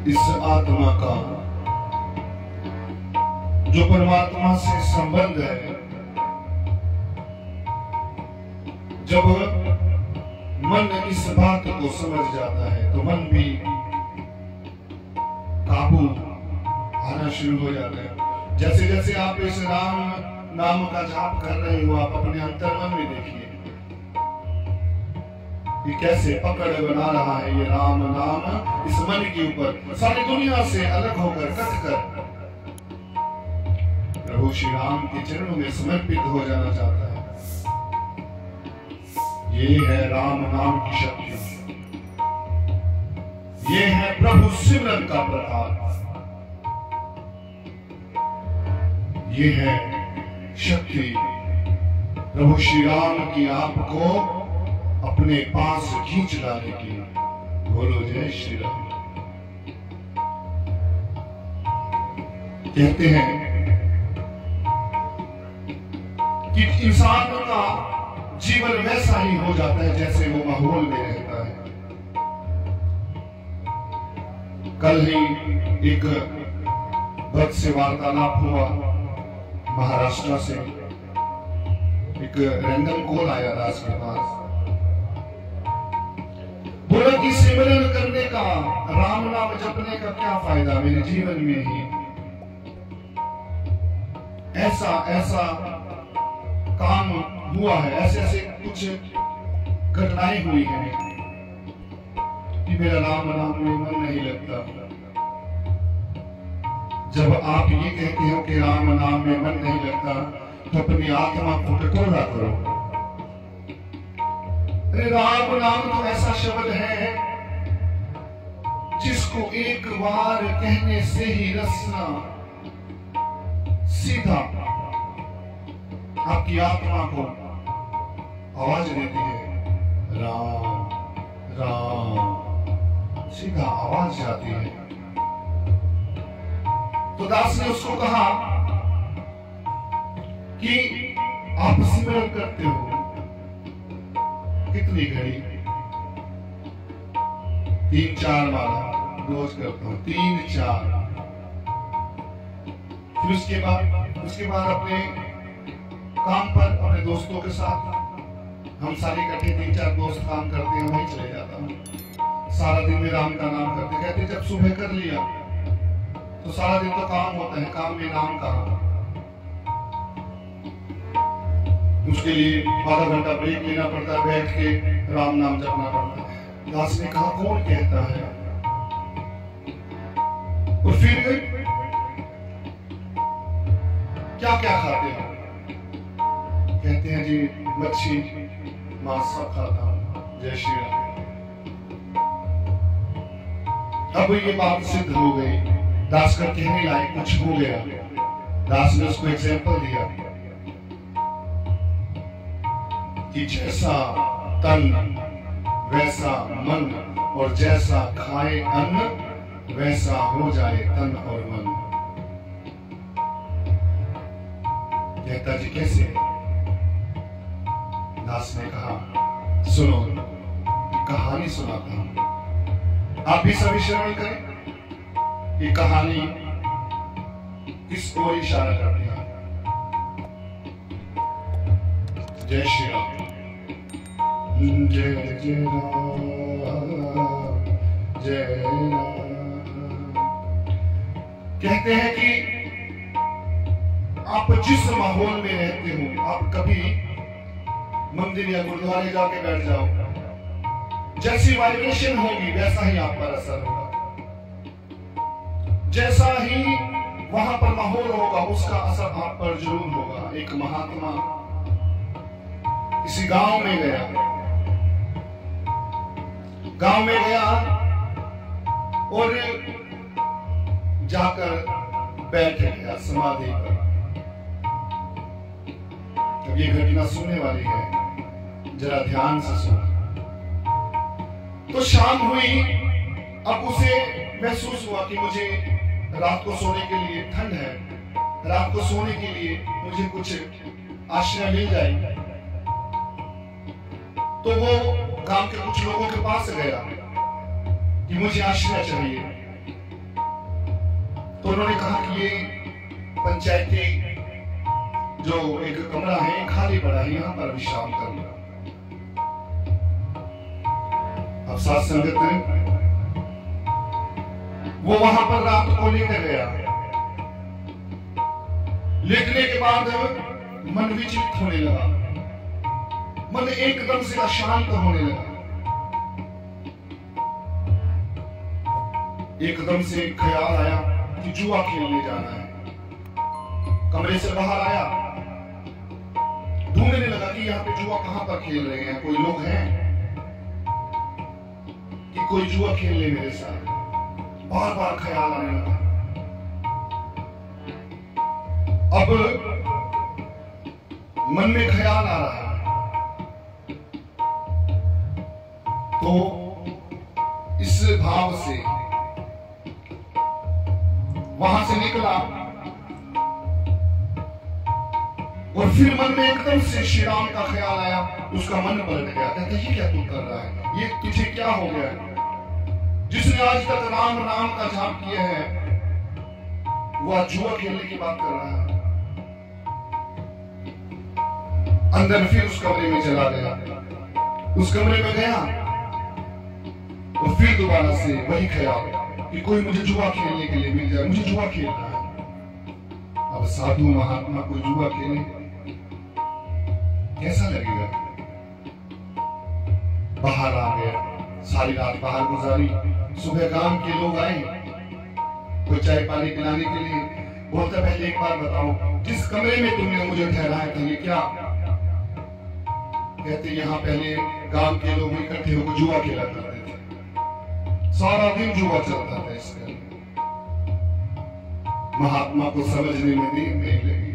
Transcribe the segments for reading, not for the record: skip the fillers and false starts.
इस आत्मा का जो परमात्मा से संबंध है, जब मन इस बात को समझ जाता है तो मन भी काबू आना शुरू हो जाता है। जैसे जैसे आप इस राम नाम का जाप कर रहे हो, आप अपने अंतर्मन में देखिए कि कैसे पकड़ बना रहा है ये राम नाम इस मन के ऊपर। सारी दुनिया से अलग होकर, कटकर प्रभु श्री राम के चरणों में समर्पित हो जाना चाहता है। ये है राम नाम की शक्ति, ये है प्रभु सिमरन का प्रभाव, ये है शक्ति प्रभु श्री राम की आपको अपने पास खींच लाने की। बोलो जय श्री राम। कहते हैं कि इंसान का जीवन वैसा ही हो जाता है जैसे वो माहौल में रहता है। कल ही एक भक्त से वार्तालाप हुआ, महाराष्ट्र से एक रैंडम कॉल आया दास के पास। बोला कि सिमरन करने का, राम नाम जपने का क्या फायदा मेरे जीवन में ही ऐसा ऐसा काम हुआ है, ऐसे ऐसे कुछ घटनाएं हुई हैं कि मेरा राम नाम में मन नहीं लगता। जब आप ये कहते हो कि राम नाम में मन नहीं लगता तो अपनी आत्मा को टटोला करो। अरे राम नाम तो ऐसा शब्द है जिसको एक बार कहने से ही रसना सीधा आपकी आत्मा को आवाज देती है, राम राम, सीधा आवाज जाती है। तो दास ने उसको कहा कि आप सिमरन करते हो कितनी घड़ी? 3-4 बार रोज करता हूं, 3-4। फिर उसके बाद अपने काम पर अपने दोस्तों के साथ हम सारे इकट्ठे 3-4 दोस्त काम करते हैं, वहीं चले जाता हूँ। सारा दिन में राम का नाम करते कहते जब सुबह कर लिया तो सारा दिन तो काम होता है, काम में नाम का। उसके लिए आधा घंटा ब्रेक लेना पड़ता है, बैठ के राम नाम जपना पड़ता है। दास ने कहा कौन कहता है? और फिर क्या क्या खाते हो? कहते हैं जी मच्छी मांस सब खाता हूं। जय श्री राम। अब ये बात सिद्ध हो गई, दास का कहने लायक कुछ हो गया। दास ने उसको एग्जाम्पल दिया कि जैसा तन वैसा मन, और जैसा खाए अन्न वैसा हो जाए तन और मन। कहता जी कैसे? दास ने कहा सुनो, कहानी सुनाता हूं, आप भी सभी श्रवण करें। ये कहानी किस ओर इशारा करती है? जय श्री राम। जय जय राम, जय राम। कहते हैं कि आप जिस माहौल में रहते हो, आप कभी मंदिर या गुरुद्वारे जाके बैठ जाओ, जैसी वाइब्रेशन होगी वैसा ही आप पर असर होगा। जैसा ही वहां पर माहौल होगा उसका असर आप पर जरूर होगा। एक महात्मा किसी गांव में गया और जाकर बैठ गया समाधि पर। अब ये घटना सुनने वाली है, जरा ध्यान से सुनो। तो शाम हुई, अब उसे महसूस हुआ कि मुझे रात को सोने के लिए, ठंड है, रात को सोने के लिए मुझे कुछ आश्रय मिल जाए। तो वो गांव के कुछ लोगों के पास गया कि मुझे आश्रय चाहिए। तो उन्होंने कहा कि ये पंचायती जो एक कमरा है खाली पड़ा है, यहाँ पर विश्राम कर लो। अब साथ संगत ने वो वहां पर रात को लेकर गया। लेटने के बाद मन विचलित होने लगा, मन एकदम से अशांत होने लगा। एकदम से ख्याल आया कि जुआ खेलने जाना है। कमरे से बाहर आया, ढूंढने लगा कि यहाँ पे जुआ कहां पर खेल रहे हैं, कोई लोग हैं कि कोई जुआ खेल ले मेरे साथ। बार बार ख्याल आने लगा। अब मन में ख्याल आ रहा है तो इस भाव से वहां से निकला और फिर मन में एकदम से श्री राम का ख्याल आया। उसका मन पलट गया, कहते ये क्या तू कर रहा है, ये तुझे क्या हो गया? जिसने आज तक राम राम का जाप किया है वो आज जुआ खेलने की बात कर रहा है। अंदर फिर उस कमरे में चला गया। उस कमरे में गया और फिर दोबारा से वही ख्याल कि कोई मुझे जुआ खेलने के लिए मिल जाए, मुझे जुआ खेलना है। अब साधु महात्मा कोई जुआ खेले कैसा लगेगा? बाहर आ गया, सारी रात बाहर गुजारी। सुबह गांव के लोग आए कोई चाय पानी पिलाने के लिए। बोलता पहले एक बार बताओ, जिस कमरे में तुमने मुझे ठहराया था ये क्या? कहते यहाँ पहले गांव के लोग इकट्ठे होकर जुआ खेला करते थे, सारा दिन जुआ चलता था इसके। महात्मा को समझने में देर नहीं लगी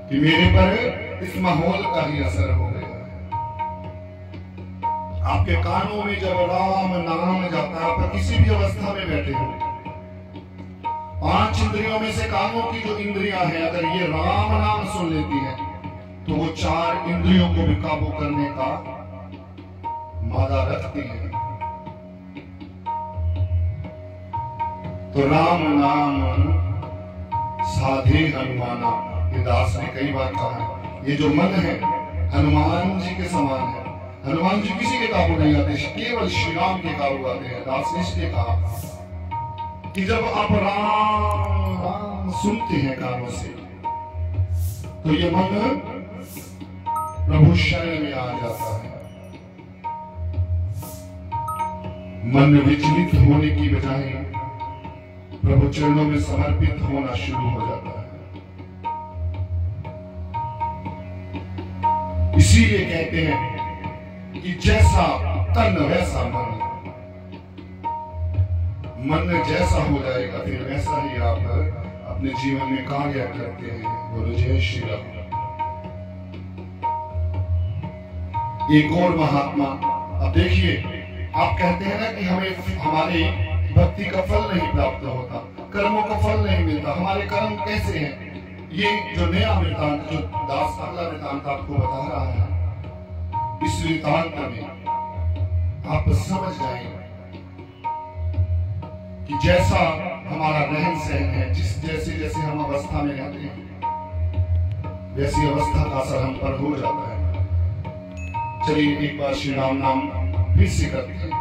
कि मेरे पर इस माहौल का ही असर हो गया। आपके कानों में जब राम नाम जाता है, आप किसी भी अवस्था में बैठे हो, 5 इंद्रियों में से कानों की जो इंद्रियां हैं, अगर ये राम नाम सुन लेती है तो वो 4 इंद्रियों को भी काबू करने का मादा रखती है। तो राम नाम साधे हनुमाना, ये दास ने कई बार कहा है। ये जो मन है हनुमान जी के समान है। हनुमान जी किसी के काबू नहीं आते, केवल श्री राम के काबू आते हैं। दास ने इसलिए कहा कि जब आप राम राम सुनते हैं कानों से तो ये मन प्रभु शरण में आ जाता है। मन विचलित होने की बजाय प्रभु चरणों में समर्पित होना शुरू हो जाता है। इसीलिए कहते हैं कि जैसा तन वैसा मन। मन जैसा हो जाएगा फिर वैसा ही आप अपने जीवन में कार्य करते हैं। बोलो जय श्री राम। एक और महात्मा, अब देखिए, आप कहते हैं ना कि हमें हमारे भक्ति का फल नहीं प्राप्त होता, कर्मों का फल नहीं मिलता। हमारे कर्म कैसे हैं? ये जो नया वृतांत, जो दास अगला वृतांत आपको बता रहा है, इस वृतांत में आप समझ जाएंगे कि जैसा हमारा रहन सहन है, जैसे जैसे हम अवस्था में रहते हैं वैसी अवस्था का असर हम पर हो जाता है। चलिए एक बार श्री राम नाम फिर से करते हैं।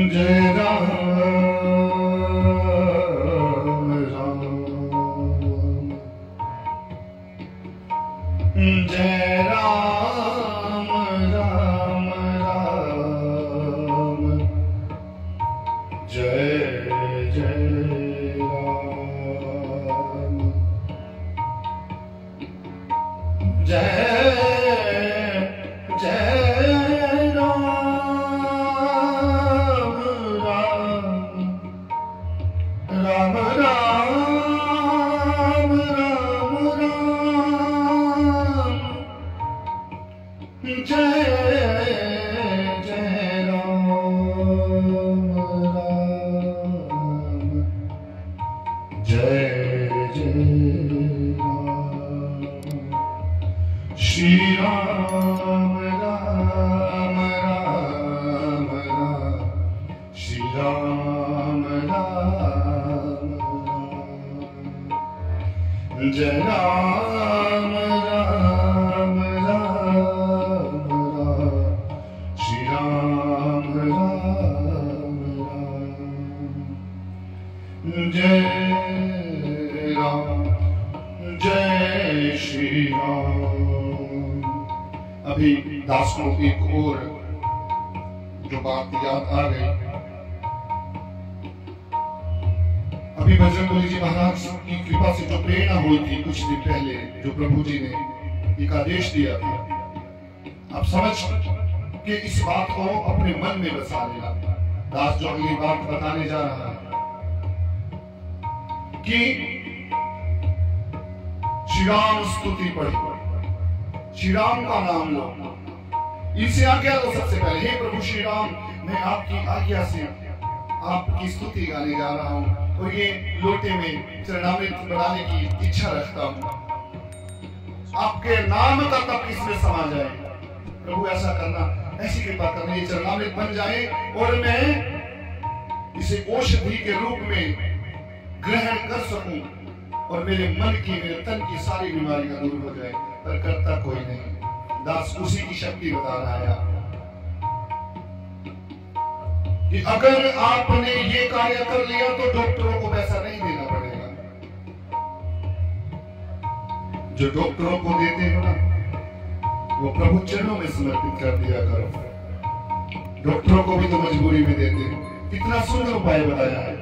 जय राम राम, जय राम राम राम, जय जय राम, जय श्री राम राम राम राम, जय राम राम राम राम, श्री राम राम राम, जय राम जय श्री राम। अभी दास को एक और जो बात याद आ गई, अभी बजरंगबली जी महाराज की कृपा से जो प्रेरणा हुई थी कुछ दिन पहले, जो प्रभु जी ने एक आदेश दिया था, आप समझ के इस बात को अपने मन में बसा लेना। दास जो अगली बात बताने जा रहा है कि श्री राम स्तुति पढ़ो, श्री राम का नाम लो, इनसे आज्ञा लो। सबसे पहले, हे प्रभु श्री राम, मैं आपकी आज्ञा से आपकी स्तुति गाने जा रहा हूँ और ये लोटे में चरणामृत बनाने की इच्छा रखता हूँ। आपके नाम का तप इसमें समा जाए। प्रभु ऐसा करना, ऐसी कृपा करना, ये चरणामृत बन जाए और मैं इसे औषधि के रूप में ग्रहण कर सकूं और मेरे मन की, मेरे तन की सारी बीमारियां दूर हो जाए, पर करता कोई नहीं। दास उसी की शक्ति बता रहा है कि अगर आपने ये कार्य कर लिया तो डॉक्टरों को पैसा नहीं देना पड़ेगा। जो डॉक्टरों को देते हो ना, वो प्रभु चरणों में समर्पित कर दिया करो। डॉक्टरों को भी तो मजबूरी में देते हो। कितना सुंदर उपाय बताया है।